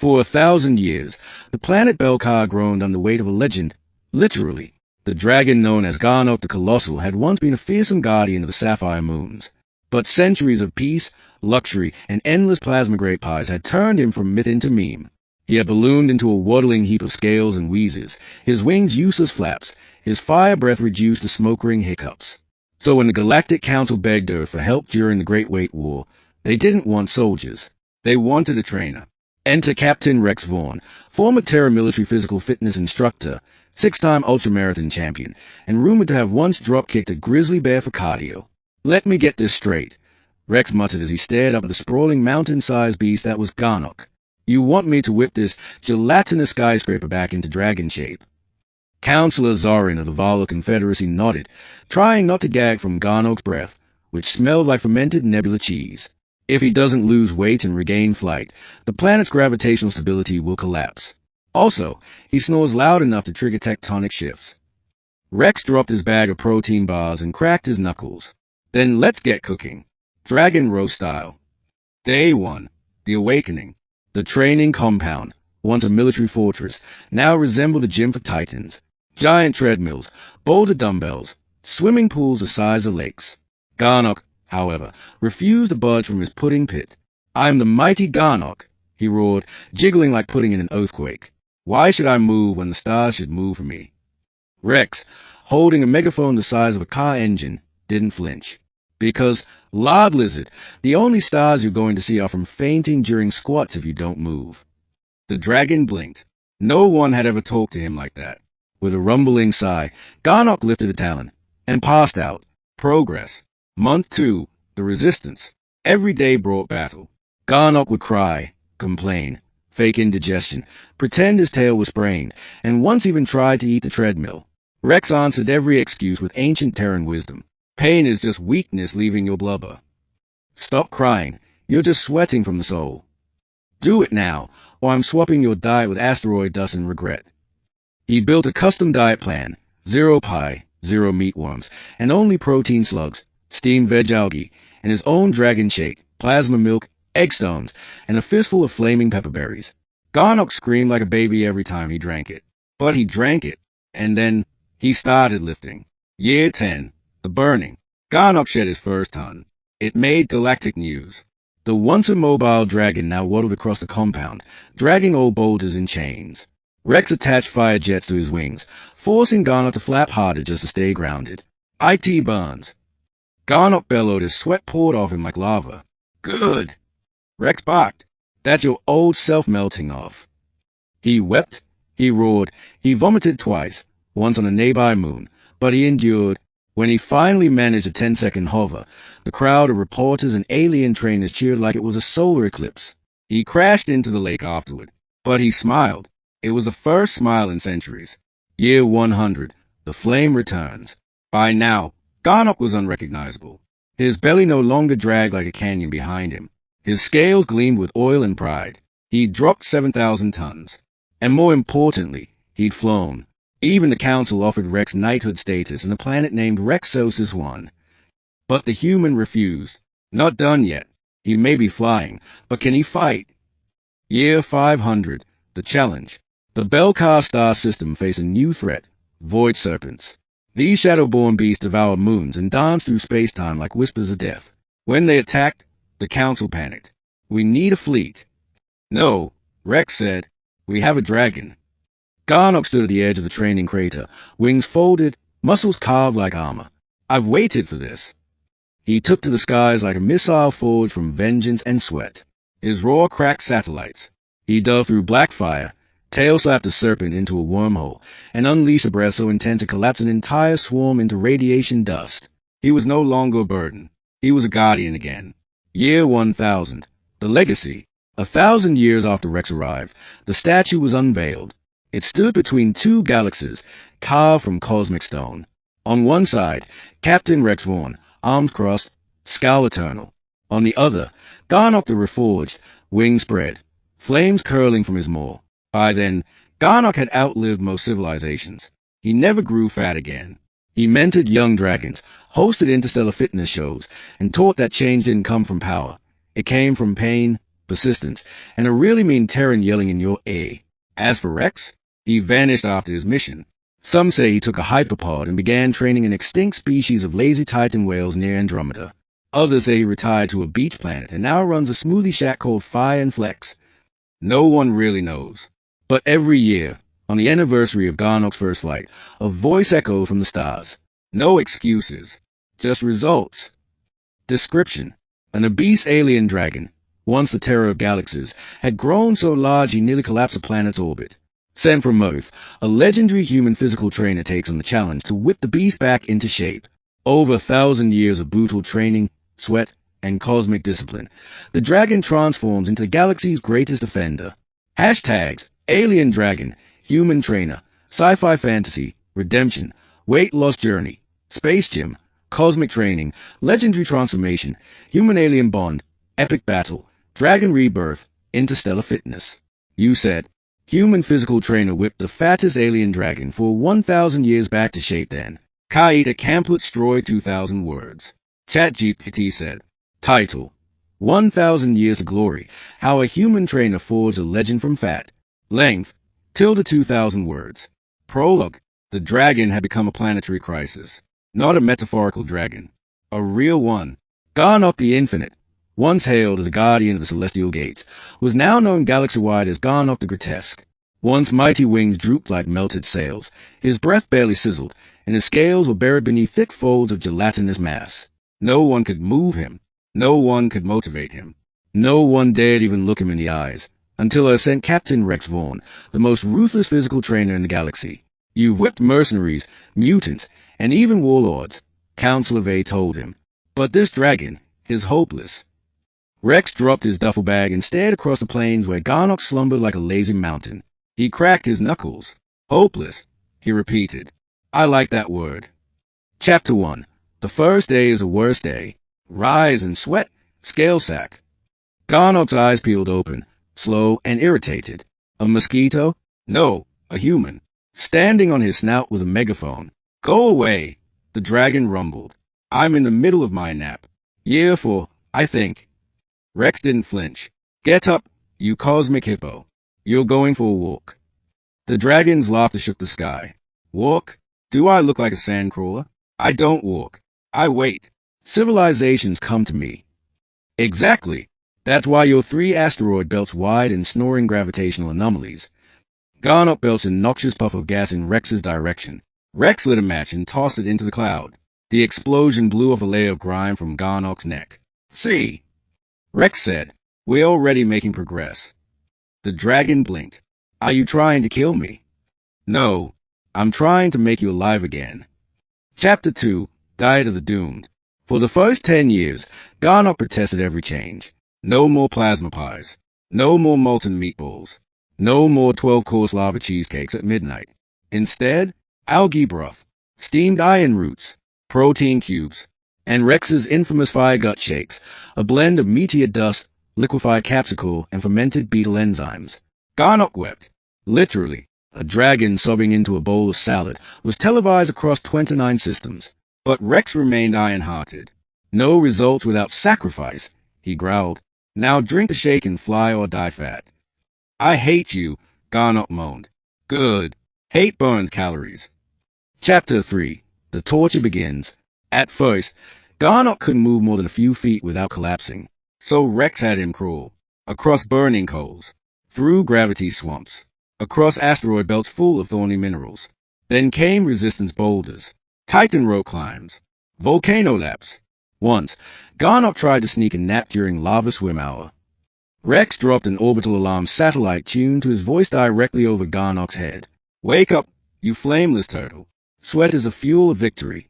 For 1,000 years, the planet Belkar groaned under the weight of a legend, literally. The dragon known as Garnok the Colossal had once been a fearsome guardian of the sapphire moons. But centuries of peace, luxury, and endless plasma grape pies had turned him from myth into meme. He had ballooned into a waddling heap of scales and wheezes, his wings useless flaps, his fire breath reduced to smoke-ring hiccups. So when the Galactic Council begged Earth for help during the Great White War, they didn't want soldiers. They wanted a trainer. Enter Captain Rex Vaughn, former Terra military physical fitness instructor, 6-time ultramarathon champion, and rumored to have once drop-kicked a grizzly bear for cardio. Let me get this straight, Rex muttered as he stared up at the sprawling mountain-sized beast that was Garnok. You want me to whip this gelatinous skyscraper back into dragon shape? Counselor Zorin of the Vala Confederacy nodded, trying not to gag from Garnok's breath, which smelled like fermented nebula cheese. If he doesn't lose weight and regain flight, the planet's gravitational stability will collapse. Also, he snores loud enough to trigger tectonic shifts. Rex dropped his bag of protein bars and cracked his knuckles. Then let's get cooking. Dragon roast style. Day 1. The Awakening. The training compound, once a military fortress, now resembled a gym for titans. Giant treadmills, boulder dumbbells, swimming pools the size of lakes. Garnok, however, refused to budge from his pudding pit. I'm the mighty Garnok, he roared, jiggling like pudding in an earthquake. Why should I move when the stars should move for me? Rex, holding a megaphone the size of a car engine, didn't flinch. Because, Lord Lizard, the only stars you're going to see are from fainting during squats if you don't move. The dragon blinked. No one had ever talked to him like that. With a rumbling sigh, Garnok lifted a talon and passed out. Progress. Month 2. The Resistance. Every day brought battle. Garnok would cry, complain, fake indigestion, pretend his tail was sprained, and once even tried to eat the treadmill. Rex answered every excuse with ancient Terran wisdom. Pain is just weakness leaving your blubber. Stop crying. You're just sweating from the soul. Do it now, or I'm swapping your diet with asteroid dust and regret. He built a custom diet plan. 0 pie, 0 meatworms, and only protein slugs, steamed veg algae, and his own dragon shake, plasma milk, egg stones, and a fistful of flaming pepperberries. Garnok screamed like a baby every time he drank it. But he drank it, and then he started lifting. Year 10. The Burning. Garnok shed his first ton. It made galactic news. The once-immobile dragon now waddled across the compound, dragging old boulders in chains. Rex attached fire jets to his wings, forcing Garnok to flap harder just to stay grounded. IT burns. Garnok bellowed as sweat poured off him like lava. Good. Rex barked. That's your old self melting off. He wept. He roared. He vomited twice, once on a nearby moon, but he endured. When he finally managed a 10-second hover, the crowd of reporters and alien trainers cheered like it was a solar eclipse. He crashed into the lake afterward, but he smiled. It was the first smile in centuries. Year 100. The flame returns. By now, Garnok was unrecognizable. His belly no longer dragged like a canyon behind him. His scales gleamed with oil and pride. He'd dropped 7,000 tons. And more importantly, he'd flown. Even the council offered Rex knighthood status on a planet named Rexosis 1. But the human refused. Not done yet. He may be flying, but can he fight? Year 500. The Challenge. The Belkar star system faced a new threat. Void serpents. These shadow-born beasts devour moons and dance through space-time like whispers of death. When they attacked, the council panicked. We need a fleet. No, Rex said. We have a dragon. Garnok stood at the edge of the training crater, wings folded, muscles carved like armor. I've waited for this. He took to the skies like a missile forged from vengeance and sweat. His roar cracked satellites. He dove through black fire, tail-slapped a serpent into a wormhole, and unleashed a breath so intense to collapse an entire swarm into radiation dust. He was no longer a burden. He was a guardian again. Year 1000. The Legacy. 1,000 years after Rex arrived, the statue was unveiled. It stood between two galaxies, carved from cosmic stone. On one side, Captain Rex Vaughn, arms crossed, scowl eternal. On the other, Garnok the Reforged, wings spread, flames curling from his maw. By then, Garnok had outlived most civilizations. He never grew fat again. He mentored young dragons, hosted interstellar fitness shows, and taught that change didn't come from power. It came from pain, persistence, and a really mean Terran yelling in your ear. As for Rex, he vanished after his mission. Some say he took a hyperpod and began training an extinct species of lazy Titan whales near Andromeda. Others say he retired to a beach planet and now runs a smoothie shack called Fire and Flex. No one really knows. But every year, on the anniversary of Garnock's first flight, a voice echoed from the stars. No excuses, just results. Description: an obese alien dragon, once the terror of galaxies, had grown so large he nearly collapsed a planet's orbit. Sent from Earth, a legendary human physical trainer takes on the challenge to whip the beast back into shape. Over 1,000 years of brutal training, sweat, and cosmic discipline, the dragon transforms into the galaxy's greatest offender. Hashtags: Alien Dragon, Human Trainer, Sci-Fi Fantasy, Redemption, Weight Loss Journey, Space Gym, Cosmic Training, Legendary Transformation, Human-Alien Bond, Epic Battle, Dragon Rebirth, Interstellar Fitness. You said, human physical trainer whipped the fattest alien dragon for 1,000 years back to shape then. Kaita Camplet destroy 2,000 words. ChatGPT said, title: 1,000 Years of Glory, How a Human Trainer Forged a Legend from Fat. Length, ~2,000 words. Prologue: the dragon had become a planetary crisis. Not a metaphorical dragon. A real one. Garnock the Infinite, once hailed as the guardian of the celestial gates, was now known galaxy-wide as Garnock the Grotesque. Once mighty wings drooped like melted sails, his breath barely sizzled, and his scales were buried beneath thick folds of gelatinous mass. No one could move him. No one could motivate him. No one dared even look him in the eyes, until I sent Captain Rex Vaughn, the most ruthless physical trainer in the galaxy. You've whipped mercenaries, mutants, and even warlords, Counselor Vay told him. But this dragon is hopeless. Rex dropped his duffel bag and stared across the plains where Garnock slumbered like a lazy mountain. He cracked his knuckles. Hopeless, he repeated. I like that word. Chapter 1. The first day is the worst day. Rise and sweat, scale sack. Garnock's eyes peeled open, slow and irritated. A mosquito? No, a human. Standing on his snout with a megaphone. Go away, the dragon rumbled. I'm in the middle of my nap. Year 4, I think. Rex didn't flinch. Get up, you cosmic hippo. You're going for a walk. The dragon's laughter shook the sky. Walk? Do I look like a sandcrawler? I don't walk. I wait. Civilizations come to me. Exactly. That's why you're 3 asteroid belts wide and snoring gravitational anomalies. Garnock belched a noxious puff of gas in Rex's direction. Rex lit a match and tossed it into the cloud. The explosion blew off a layer of grime from Garnock's neck. See, Rex said, we're already making progress. The dragon blinked. Are you trying to kill me? No, I'm trying to make you alive again. Chapter 2, Diet of the Doomed. For the first 10 years, Garnock protested every change. No more plasma pies. No more molten meatballs. No more 12-course lava cheesecakes at midnight. Instead, algae broth, steamed iron roots, protein cubes, and Rex's infamous fire gut shakes, a blend of meteor dust, liquefied capsicule, and fermented beetle enzymes. Garnock wept. Literally, a dragon sobbing into a bowl of salad was televised across 29 systems. But Rex remained iron-hearted. No results without sacrifice, he growled. Now drink the shake and fly or die fat. I hate you, Garnock moaned. Good. Hate burns calories. Chapter 3. The torture begins. At first, Garnock couldn't move more than a few feet without collapsing. So Rex had him crawl. Across burning coals. Through gravity swamps. Across asteroid belts full of thorny minerals. Then came resistance boulders. Titan rope climbs. Volcano laps. Once, Garnock tried to sneak a nap during lava swim hour. Rex dropped an orbital alarm satellite tuned to his voice directly over Garnock's head. Wake up, you flameless turtle. Sweat is the fuel of victory.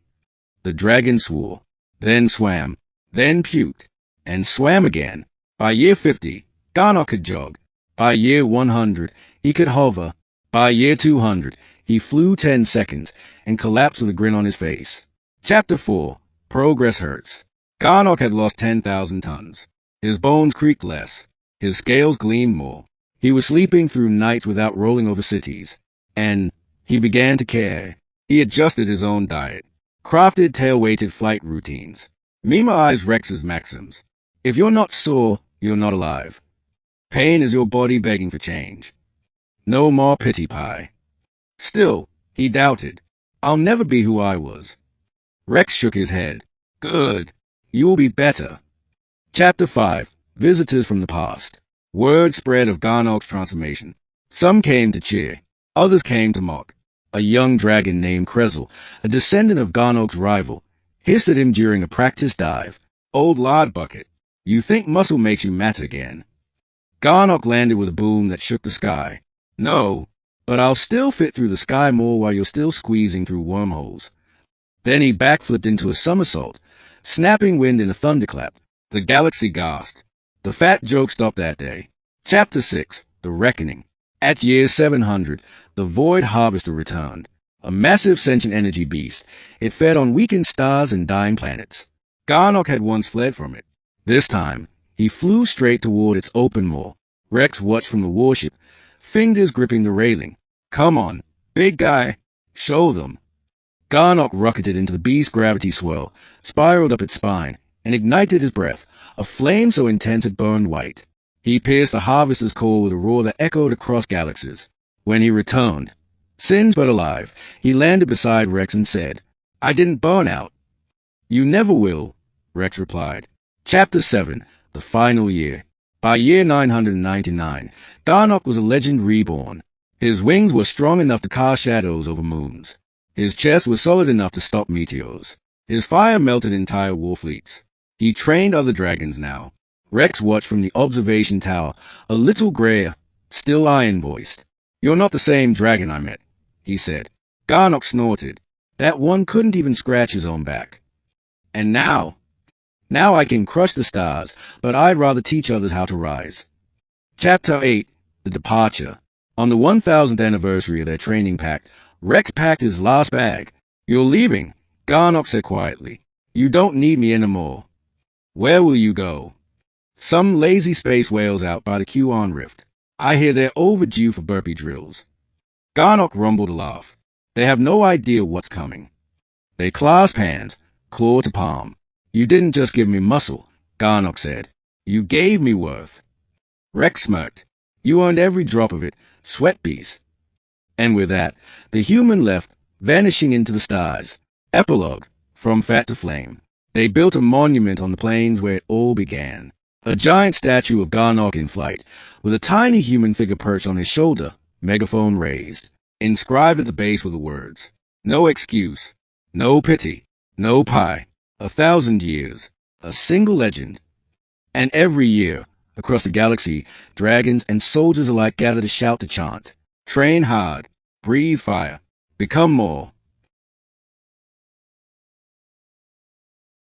The dragon swore, then swam, then puked, and swam again. By year 50, Garnock could jog. By year 100, he could hover. By year 200, he flew 10 seconds and collapsed with a grin on his face. Chapter 4. Progress Hurts. Garnock had lost 10,000 tons. His bones creaked less. His scales gleamed more. He was sleeping through nights without rolling over cities. And he began to care. He adjusted his own diet. Crafted tail-weighted flight routines. Memorized Rex's maxims. If you're not sore, you're not alive. Pain is your body begging for change. No more pity pie. Still, he doubted. I'll never be who I was. Rex shook his head. Good. You'll be better. Chapter 5. Visitors from the Past. Word spread of Garnok's transformation. Some came to cheer. Others came to mock. A young dragon named Krezel, a descendant of Garnok's rival, hissed at him during a practice dive. Old lard bucket, you think muscle makes you matter again? Garnok landed with a boom that shook the sky. No, but I'll still fit through the sky more while you're still squeezing through wormholes. Then he backflipped into a somersault, snapping wind in a thunderclap. The galaxy gasped. The fat joke stopped that day. Chapter 6. The Reckoning. At year 700, the Void Harvester returned. A massive sentient energy beast, it fed on weakened stars and dying planets. Garnok had once fled from it. This time, he flew straight toward its open maw. Rex watched from the warship, fingers gripping the railing. Come on, big guy, show them. Garnok rocketed into the beast's gravity swirl, spiraled up its spine, and ignited his breath, a flame so intense it burned white. He pierced the harvester's core with a roar that echoed across galaxies. When he returned, singed but alive, he landed beside Rex and said, I didn't burn out. You never will, Rex replied. Chapter 7. The Final Year. By year 999, Garnok was a legend reborn. His wings were strong enough to cast shadows over moons. His chest was solid enough to stop meteors. His fire melted entire war fleets. He trained other dragons now. Rex watched from the observation tower, a little grayer, still iron-voiced. You're not the same dragon I met, he said. Garnok snorted. That one couldn't even scratch his own back. And now I can crush the stars, but I'd rather teach others how to rise. Chapter 8. The Departure. On the 1000th anniversary of their training pact, Rex packed his last bag. You're leaving, Garnok said quietly. You don't need me anymore. Where will you go? Some lazy space whales out by the Q-on rift. I hear they're overdue for burpee drills. Garnok rumbled a laugh. They have no idea what's coming. They clasped hands, claw to palm. You didn't just give me muscle, Garnok said. You gave me worth. Rex smirked. You earned every drop of it, sweat beast. And with that, the human left, vanishing into the stars. Epilogue. From fat to flame. They built a monument on the plains where it all began. A giant statue of Garnok in flight, with a tiny human figure perched on his shoulder, megaphone raised. Inscribed at the base were the words, no excuse, no pity, no pie, 1,000 years, a single legend. And every year, across the galaxy, dragons and soldiers alike gather to shout the chant. Train hard, breathe fire, become more,